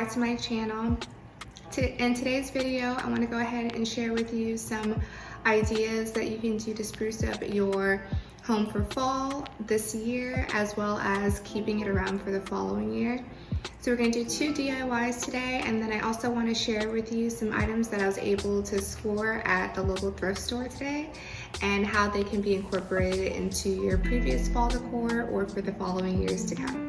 back to my channel. In today's video, I want to go ahead and share with you some ideas that you can do to spruce up your home for fall this year, as well as keeping it around for the following year. So we're going to do 2 DIYs today, and then I also want to share with you some items that I was able to score at the local thrift store today and how they can be incorporated into your previous fall decor or for the following years to come.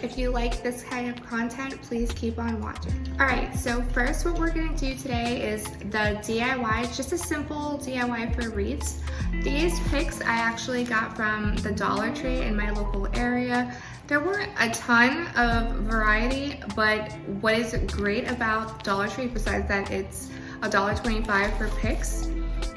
If you like this kind of content, please keep on watching. All right, so first what we're going to do today is the DIY. It's just a simple DIY for wreaths. These picks I actually got from the Dollar Tree in my local area. There weren't a ton of variety, but what is great about Dollar Tree, besides that it's $1.25 for picks,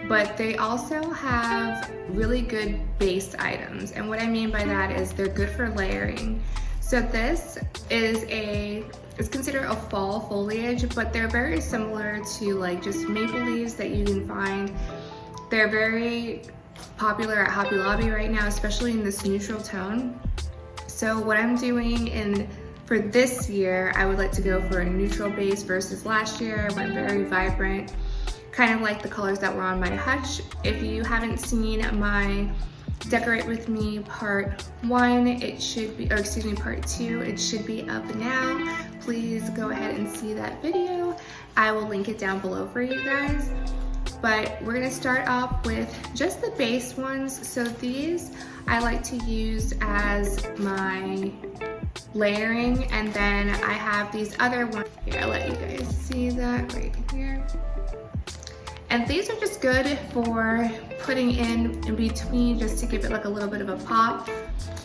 but they also have really good base items. And what I mean by that is they're good for layering. So this is it's considered a fall foliage, but they're very similar to like just maple leaves that you can find. They're very popular at Hobby Lobby right now, especially in this neutral tone. So what I'm doing for this year, I would like to go for a neutral base versus last year. I went very vibrant, kind of like the colors that were on my hutch. If you haven't seen my Decorate With Me part 1, it should be, or excuse me, part 2, it should be up now. Please go ahead and see that video. I will link it down below for you guys. But we're gonna start off with just the base ones. So these I like to use as my layering, and then I have these other ones here. I'll let you guys see that right here. And these are just good for putting in between, just to give it like a little bit of a pop.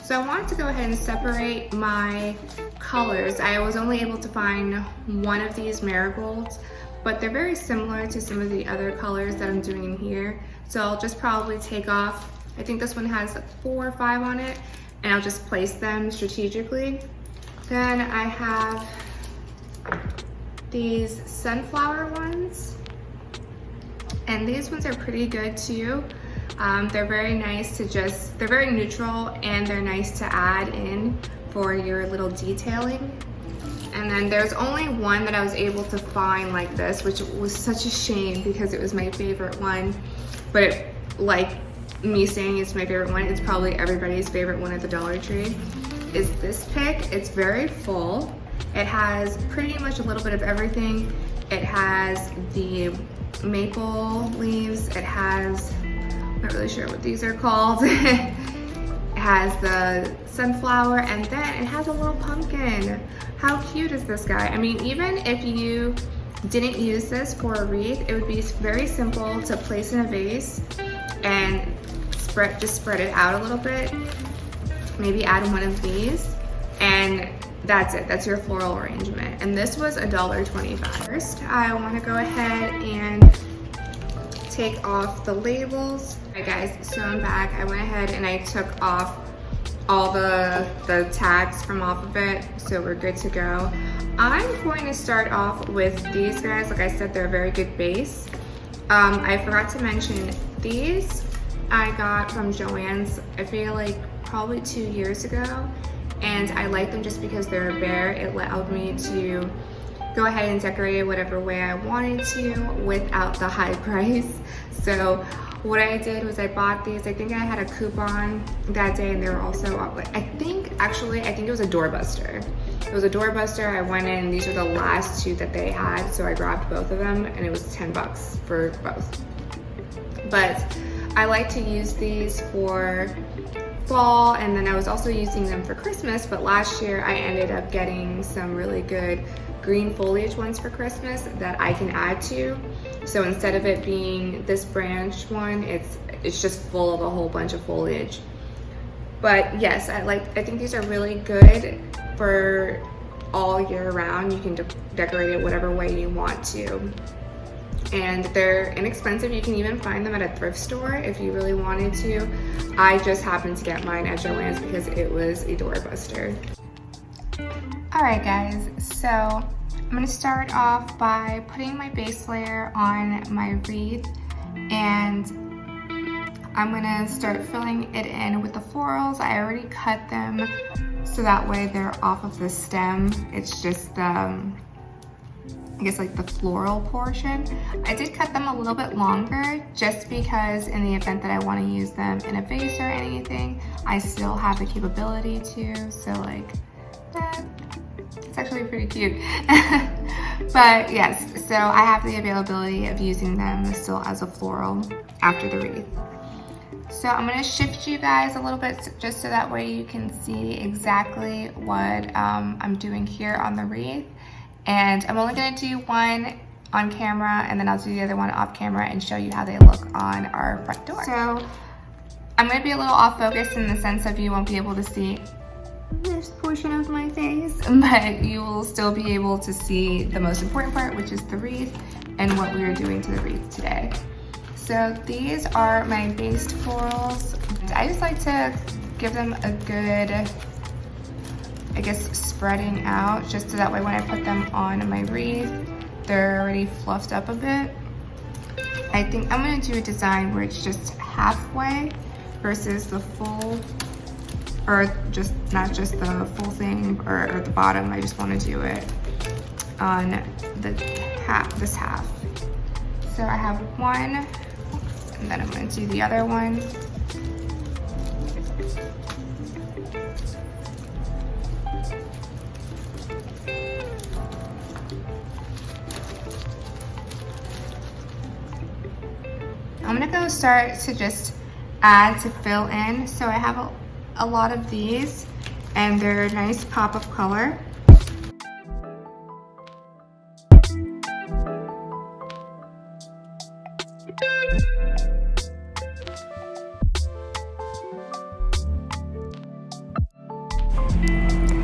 So I wanted to go ahead and separate my colors. I was only able to find one of these marigolds, but they're very similar to some of the other colors that I'm doing in here. So I'll just probably take off, I think this one has 4 or 5 on it, and I'll just place them strategically. Then I have these sunflower ones, and these ones are pretty good too. They're very nice to they're very neutral, and they're nice to add in for your little detailing. And then there's only one that I was able to find like this, which was such a shame because it was my favorite one. But like me saying it's my favorite one, it's probably everybody's favorite one at the Dollar Tree, is this pick. It's very full. It has pretty much a little bit of everything. It has the maple leaves. It has, I'm not really sure what these are called. It has the sunflower, and then it has a little pumpkin. How cute is this guy? I mean, even if you didn't use this for a wreath, it would be very simple to place in a vase and just spread it out a little bit. Maybe add one of these, and that's it. That's your floral arrangement. And this was $1.25. First, I want to go ahead and take off the labels. Alright guys, so I'm back. I went ahead and I took off all the tags from off of it, so we're good to go. I'm going to start off with these guys. Like I said, they're a very good base. I forgot to mention, these I got from Joann's, I feel like probably 2 years ago, and I like them just because they're bare. It allowed me to go ahead and decorate it whatever way I wanted to without the high price. So what I did was I bought these. I think I had a coupon that day, and they were also, I think it was a doorbuster. It was a doorbuster. I went in, these were the last 2 that they had, so I grabbed both of them, and it was 10 bucks for both. But I like to use these for fall, and then I was also using them for Christmas, but last year I ended up getting some really good green foliage ones for Christmas that I can add to. So instead of it being this branch one, it's just full of a whole bunch of foliage. But yes, I think these are really good for all year round. You can decorate it whatever way you want to. And they're inexpensive. You can even find them at a thrift store if you really wanted to. I just happened to get mine at Joann's because it was a doorbuster. All right guys, so I'm gonna start off by putting my base layer on my wreath, and I'm gonna start filling it in with the florals. I already cut them so that way they're off of the stem. It's just I guess like the floral portion. I did cut them a little bit longer just because in the event that I want to use them in a vase or anything, I still have the capability to. So like that, it's actually pretty cute. But yes, so I have the availability of using them still as a floral after the wreath. So I'm going to shift you guys a little bit just so that way you can see exactly what I'm doing here on the wreath. And I'm only going to do one on camera, and then I'll do the other one off camera and show you how they look on our front door. So I'm going to be a little off focus in the sense of you won't be able to see this portion of my face, but you will still be able to see the most important part, which is the wreath and what we are doing to the wreath today. So these are my based florals. I just like to give them a good, I guess, spreading out, just so that way when I put them on my wreath, they're already fluffed up a bit. I think I'm gonna do a design where it's just halfway versus the full, or just not just the full thing or the bottom. I just wanna do it on the half, this half. So I have one, and then I'm gonna do the other one. I'm gonna go start to just add to fill in. So I have a lot of these, and they're a nice pop of color.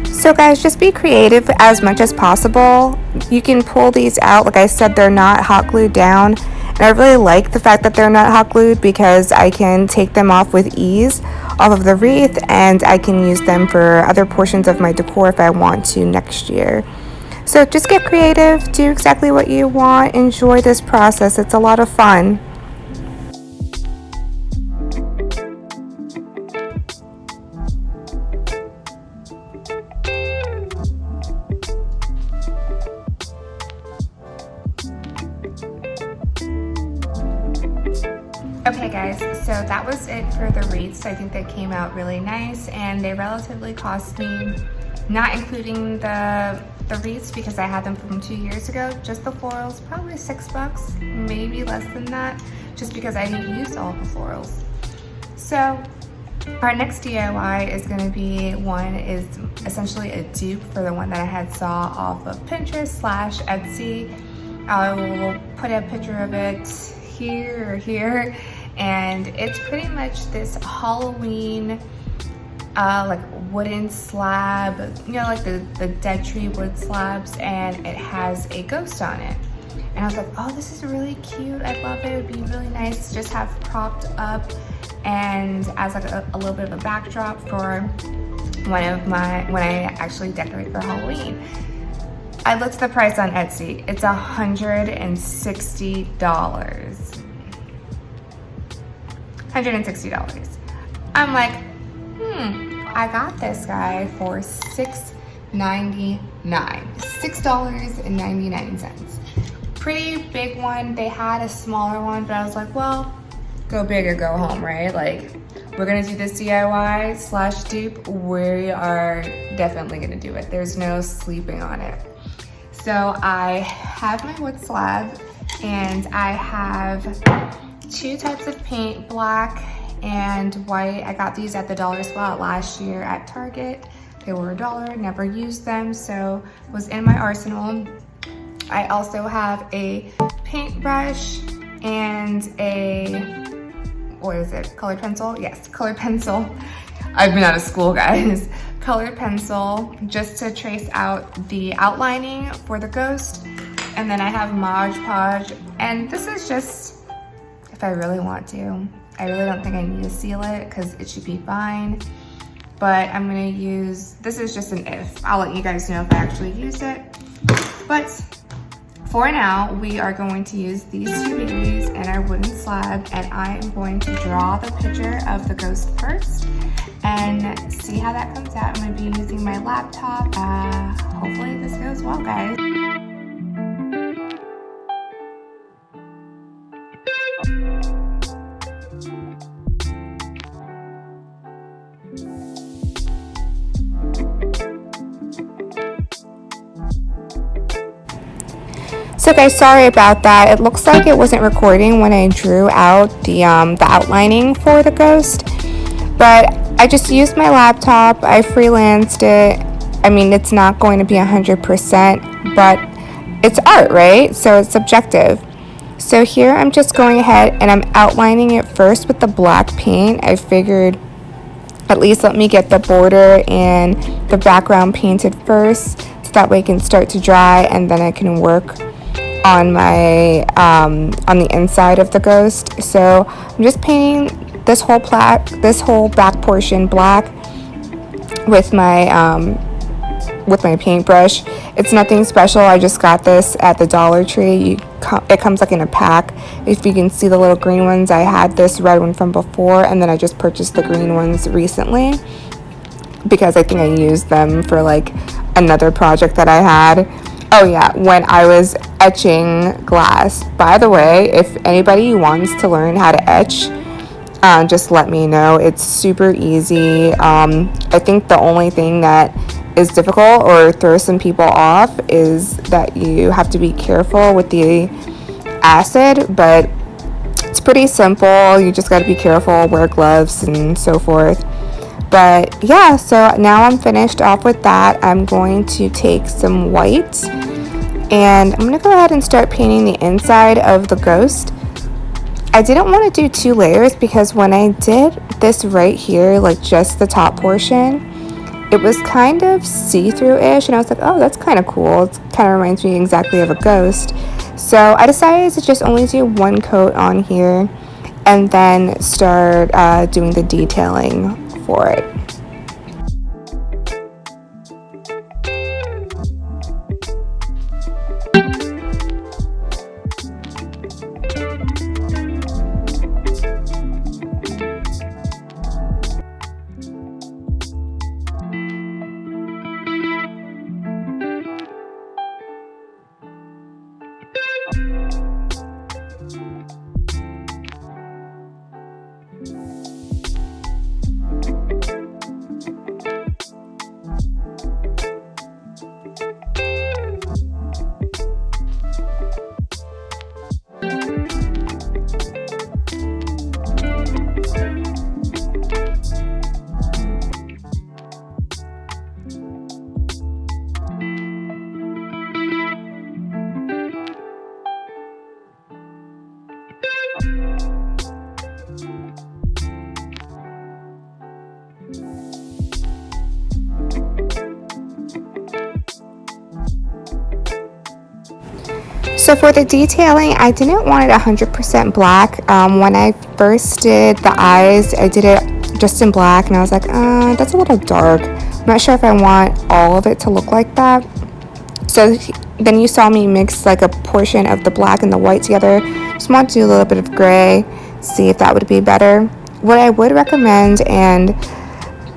So guys, just be creative as much as possible. You can pull these out. Like I said, they're not hot glued down. And I really like the fact that they're not hot glued because I can take them off with ease off of the wreath, and I can use them for other portions of my decor if I want to next year. So just get creative, do exactly what you want, enjoy this process. It's a lot of fun. Okay guys, so that was it for the wreaths. I think they came out really nice, and they relatively cost me, not including the wreaths because I had them from 2 years ago, just the florals, probably $6, maybe less than that, just because I didn't use all the florals. So our next DIY is going to be is essentially a dupe for the one that I had saw off of Pinterest / Etsy. I will put a picture of it here or here, and it's pretty much this Halloween like wooden slab, you know, like the dead tree wood slabs, and it has a ghost on it. And I was like, oh, this is really cute, I love it. It would be really nice to just have propped up and as like a little bit of a backdrop for when I actually decorate for Halloween. I looked at the price on Etsy. It's $160. $160. I'm like, I got this guy for $6.99. $6.99. Pretty big one. They had a smaller one, but I was like, well, go big or go home, right? Like, we're gonna do this DIY / dupe. We are definitely gonna do it. There's no sleeping on it. So I have my wood slab, and I have 2 types of paint, black and white. I got these at the dollar spot last year at Target. They were $1, never used them, so was in my arsenal. I also have a paintbrush and a, what is it, colored pencil? Yes, colored pencil. I've been out of school, guys. Colored pencil, just to trace out the outlining for the ghost. And then I have Mod Podge, and this is just if I really want to. I really don't think I need to seal it because it should be fine. But I'm gonna use, this is just an if. I'll let you guys know if I actually use it. But for now, we are going to use these 2 babies and our wooden slab, and I am going to draw the picture of the ghost first and see how that comes out. I'm gonna be using my laptop. Hopefully this goes well, guys. So guys, sorry about that. It looks like it wasn't recording when I drew out the outlining for the ghost, but I just used my laptop. I freelanced it. I mean, it's not going to be 100%, but it's art, right? So it's subjective. So here I'm just going ahead and I'm outlining it first with the black paint. I figured at least let me get the border and the background painted first, so that way it can start to dry, and then I can work on my on the inside of the ghost. So I'm just painting this whole back portion black with my paintbrush. It's nothing special. I just got this at the Dollar Tree. It comes like in a pack. If you can see the little green ones, I had this red one from before, and then I just purchased the green ones recently because I think I used them for like another project that I had. Oh yeah, when I was etching glass. By the way, if anybody wants to learn how to etch, just let me know. It's super easy. I think the only thing that is difficult or throws some people off is that you have to be careful with the acid, but it's pretty simple. You just got to be careful, wear gloves and so forth. But yeah, so now I'm finished off with that. I'm going to take some white and I'm going to go ahead and start painting the inside of the ghost. I didn't want to do 2 layers because when I did this right here, like just the top portion, it was kind of see-through-ish, and I was like, oh, that's kind of cool. It kind of reminds me exactly of a ghost. So I decided to just only do 1 coat on here and then start doing the detailing for it. So for the detailing, I didn't want it 100% black. When I first did the eyes, I did it just in black, and I was like, that's a little dark. I'm not sure if I want all of it to look like that. So then you saw me mix like a portion of the black and the white together. Just want to do a little bit of gray, see if that would be better. What I would recommend, and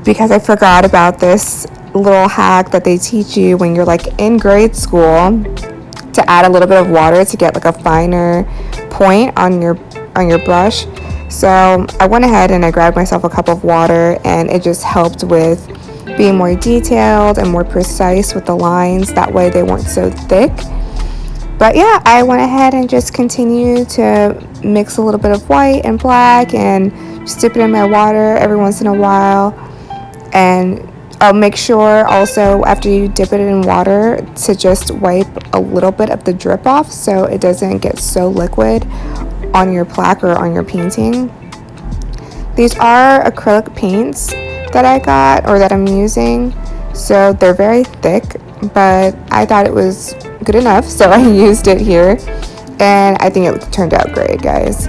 because I forgot about this little hack that they teach you when you're like in grade school, to add a little bit of water to get like a finer point on your brush. So I went ahead and I grabbed myself a cup of water, and it just helped with being more detailed and more precise with the lines. That way they weren't so thick. But yeah, I went ahead and just continued to mix a little bit of white and black and just dip it in my water every once in a while. And I'll make sure also after you dip it in water to just wipe a little bit of the drip off so it doesn't get so liquid on your plaque or on your painting. These are acrylic paints that I got or that I'm using, so they're very thick, but I thought it was good enough, so I used it here, and I think it turned out great, guys.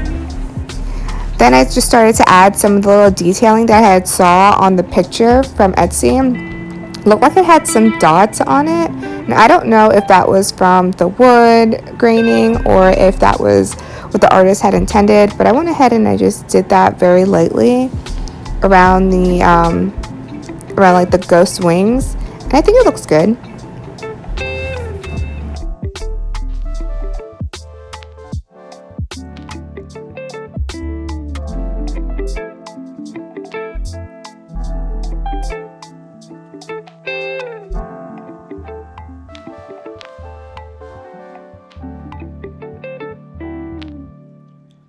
Then I just started to add some of the little detailing that I had saw on the picture from Etsy. It looked like it had some dots on it, and I don't know if that was from the wood graining or if that was what the artist had intended, but I went ahead and I just did that very lightly around the around like the ghost wings, and I think it looks good.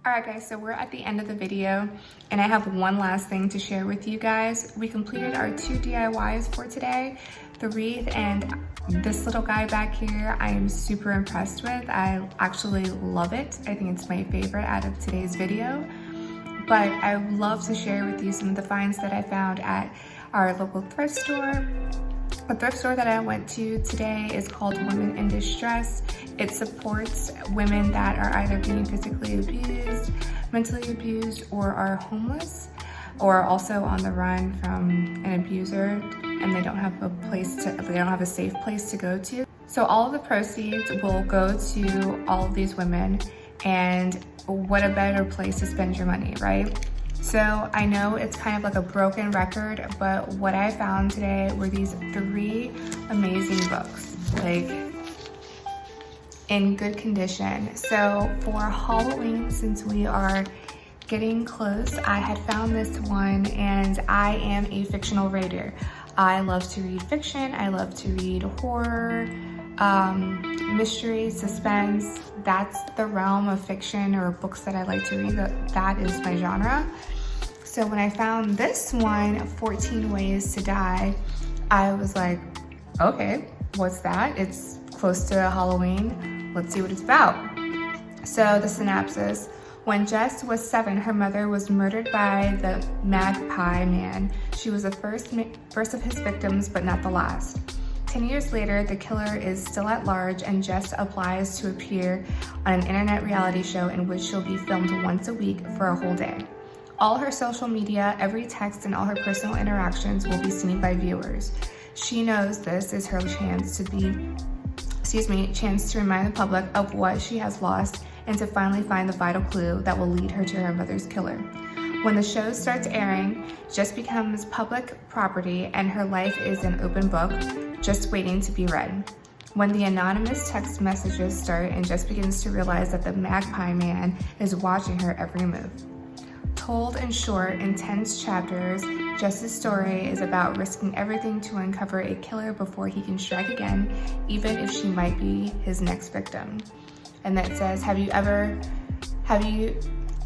Alright guys, so we're at the end of the video and I have one last thing to share with you guys. We completed our 2 DIYs for today, the wreath and this little guy back here I am super impressed with. I actually love it. I think it's my favorite out of today's video. But I would love to share with you some of the finds that I found at our local thrift store. The thrift store that I went to today is called Women in Distress. It supports women that are either being physically abused, mentally abused, or are homeless, or also on the run from an abuser, and they don't have a safe place to go to. So all of the proceeds will go to all of these women, and what a better place to spend your money, right? So I know it's kind of like a broken record, but what I found today were these 3 amazing books, like in good condition. So for Halloween, since we are getting close, I had found this one, and I am a fictional reader. I love to read fiction, I love to read horror, mystery, suspense. That's the realm of fiction or books that I like to read. That is my genre. So when I found this one, 14 Ways to Die, I was like, okay, what's that? It's close to Halloween. Let's see what it's about. So the synopsis: when Jess was 7, her mother was murdered by the Magpie Man. She was the first of his victims, but not the last. 10 years later, the killer is still at large, and Jess applies to appear on an internet reality show in which she'll be filmed once a week for a whole day. All her social media, every text, and all her personal interactions will be seen by viewers. She knows this is her chance to remind the public of what she has lost and to finally find the vital clue that will lead her to her mother's killer. When the show starts airing, Jess becomes public property and her life is an open book, just waiting to be read. When the anonymous text messages start and Jess begins to realize that the Magpie Man is watching her every move. Told in short, intense chapters, Jess's story is about risking everything to uncover a killer before he can strike again, even if she might be his next victim. And that says,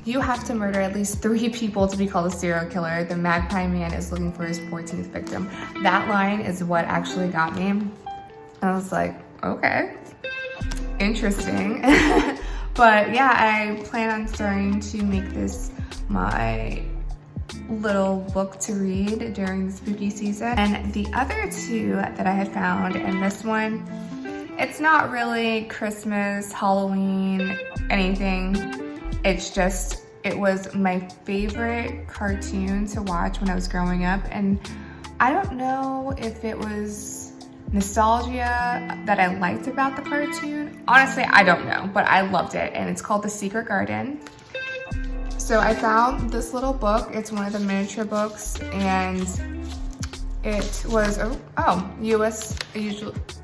you have to murder at least 3 people to be called a serial killer. The Magpie Man is looking for his 14th victim. That line is what actually got me. I was like, okay, interesting. But yeah, I plan on starting to make this my little book to read during the spooky season. And the other 2 that I had found, and this one, it's not really Christmas, Halloween, anything. It's just, it was my favorite cartoon to watch when I was growing up. And I don't know if it was nostalgia that I liked about the cartoon. Honestly, I don't know, but I loved it. And it's called The Secret Garden. So I found this little book. It's one of the miniature books, and it was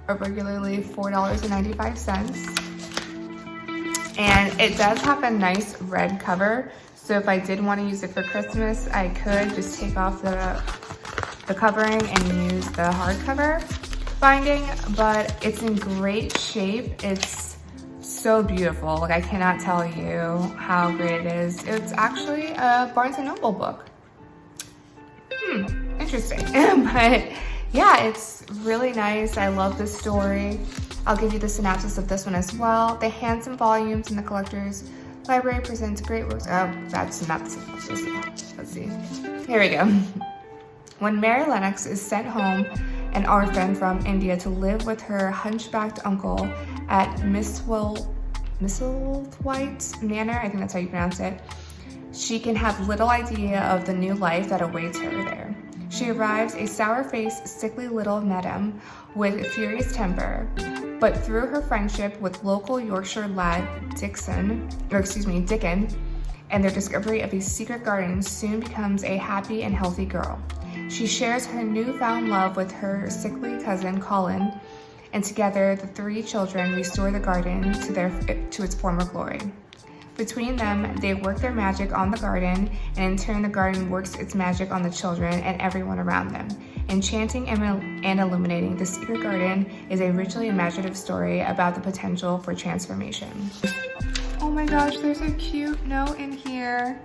regularly $4.95. And it does have a nice red cover. So if I did want to use it for Christmas, I could just take off the covering and use the hardcover binding, but it's in great shape. It's so beautiful. Like, I cannot tell you how great it is. It's actually a Barnes & Noble book. Interesting. But yeah, it's really nice. I love this story. I'll give you the synopsis of this one as well. The handsome volumes in the collector's library presents great works. Oh, that's not the synopsis. Let's see. Here we go. When Mary Lennox is sent home, an orphan from India, to live with her hunchbacked uncle at Misselthwaite Manor, I think that's how you pronounce it, she can have little idea of the new life that awaits her there. She arrives a sour-faced, sickly little madam with a furious temper, but through her friendship with local Yorkshire lad Dickon, and their discovery of a secret garden, soon becomes a happy and healthy girl. She shares her newfound love with her sickly cousin Colin, and together the 3 children restore the garden to its former glory. Between them, they work their magic on the garden, and in turn the garden works its magic on the children and everyone around them. Enchanting and illuminating, The Secret Garden is a richly imaginative story about the potential for transformation. Oh my gosh, there's a cute note in here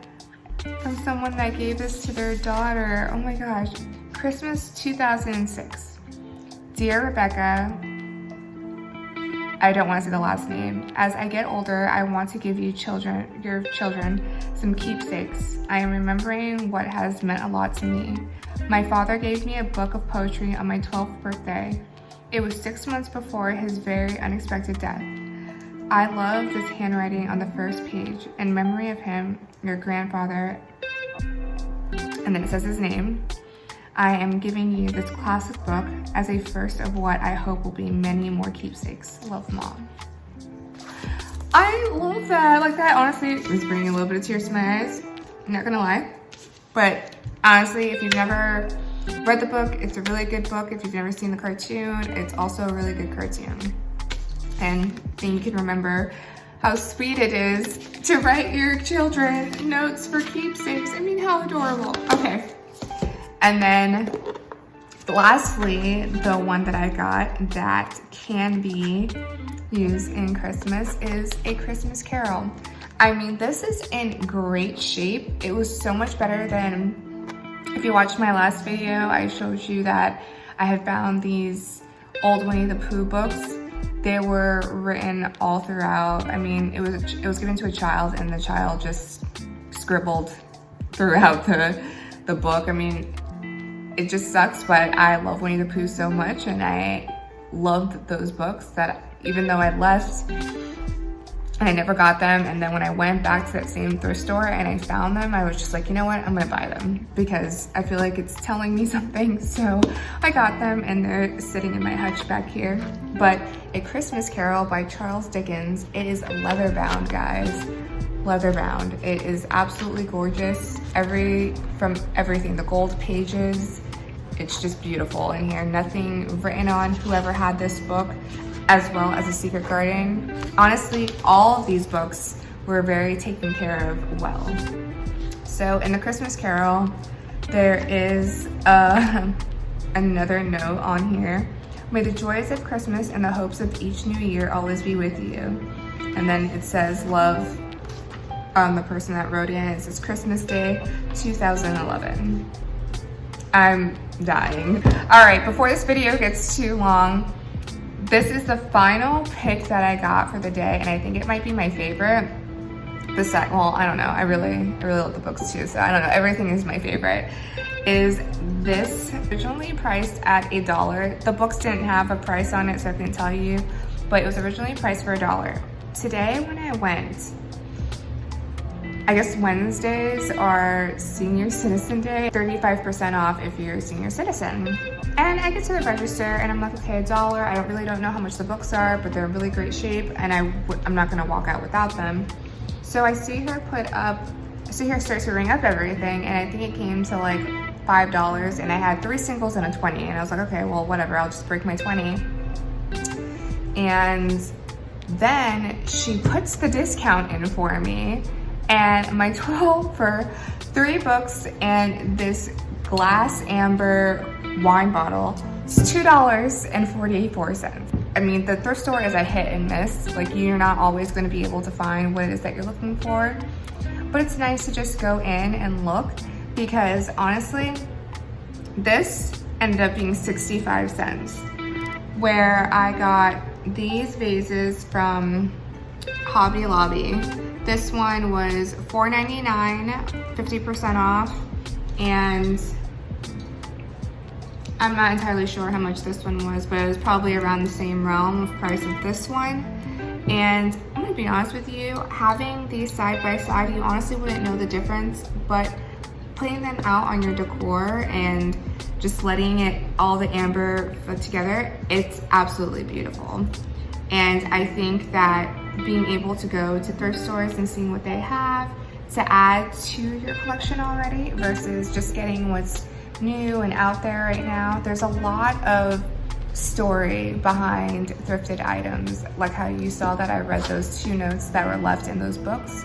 from someone that gave this to their daughter. Oh my gosh. Christmas 2006. Dear Rebecca, I don't want to say the last name. As I get older, I want to give your children, some keepsakes. I am remembering what has meant a lot to me. My father gave me a book of poetry on my 12th birthday. It was 6 months before his very unexpected death. I love this handwriting on the first page. In memory of him, your grandfather, and then it says his name. I am giving you this classic book as a first of what I hope will be many more keepsakes. Love, Mom. I love that. Like, that honestly is bringing a little bit of tears to my eyes. I'm not gonna lie. But honestly, if you've never read the book, it's a really good book. If you've never seen the cartoon, it's also a really good cartoon. And then you can remember how sweet it is to write your children notes for keepsakes. I mean, how adorable. Okay. And then lastly, the one that I got that can be used in Christmas is A Christmas Carol. I mean, this is in great shape. It was so much better than, if you watched my last video, I showed you that I had found these old Winnie the Pooh books. They were written all throughout. I mean, it was given to a child and the child just scribbled throughout the book. I mean, it just sucks, but I love Winnie the Pooh so much, and I loved those books that even though I left and I never got them, and then when I went back to that same thrift store and I found them, I was just like, you know what, I'm gonna buy them because I feel like it's telling me something. So I got them and they're sitting in my hutch back here. But A Christmas Carol by Charles Dickens, it is leather bound, guys. Leather bound. It is absolutely gorgeous. From everything, the gold pages, it's just beautiful in here. Nothing written on whoever had this book, as well as A Secret Garden. Honestly, all of these books were very taken care of well. So in The Christmas Carol, there is another note on here. May the joys of Christmas and the hopes of each new year always be with you. And then it says love on the person that wrote in. It says Christmas Day 2011. I'm dying. All right, before this video gets too long, this is the final pick that I got for the day, and I think it might be my favorite. Well, I don't know. I really love the books too, so I don't know. Everything is my favorite. Is this originally priced at $1? The books didn't have a price on it, so I couldn't tell you, but it was originally priced for $1. Today, when I went, I guess Wednesdays are Senior Citizen Day, 35% off if you're a senior citizen. And I get to the register and I'm like, okay, $1. I really don't know how much the books are, but they're in really great shape and I'm not gonna walk out without them. So I see her start to ring up everything, and I think it came to like $5, and I had 3 singles and a 20, and I was like, okay, well, whatever, I'll just break my 20. And then she puts the discount in for me, and my total for 3 books and this glass amber wine bottle is $2.44. I mean, the thrift store is a hit and miss. Like, you're not always going to be able to find what it is that you're looking for, but it's nice to just go in and look, because honestly, this ended up being 65 cents, where I got these vases from Hobby Lobby. This one was $4.99, 50% off, and I'm not entirely sure how much this one was, but it was probably around the same realm of price of this one. And I'm gonna be honest with you, having these side by side, you honestly wouldn't know the difference, but putting them out on your decor and just letting it, all the amber put together, it's absolutely beautiful. And I think that being able to go to thrift stores and seeing what they have to add to your collection already versus just getting what's new and out there right now, there's a lot of story behind thrifted items, like how you saw that I read those 2 notes that were left in those books.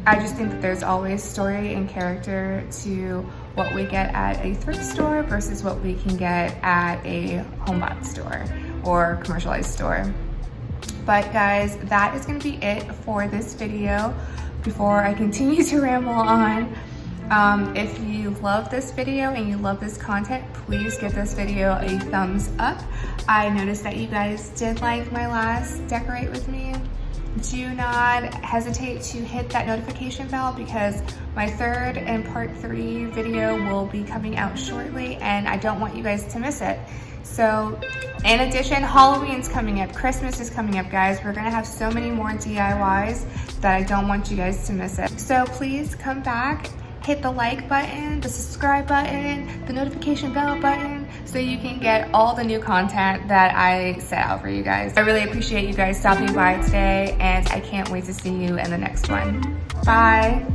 I just think that there's always story and character to what we get at a thrift store versus what we can get at a home box store or commercialized store. But guys, that is gonna be it for this video before I continue to ramble on. If you love this video and you love this content, please give this video a thumbs up. I noticed that you guys did like my last decorate with me. Do not hesitate to hit that notification bell because my third and part 3 video will be coming out shortly and I don't want you guys to miss it. So in addition, Halloween's coming up, Christmas is coming up, guys. We're gonna have so many more DIYs that I don't want you guys to miss it. So please come back, hit the like button, the subscribe button, the notification bell button, so you can get all the new content that I set out for you guys. I really appreciate you guys stopping by today, and I can't wait to see you in the next one. Bye.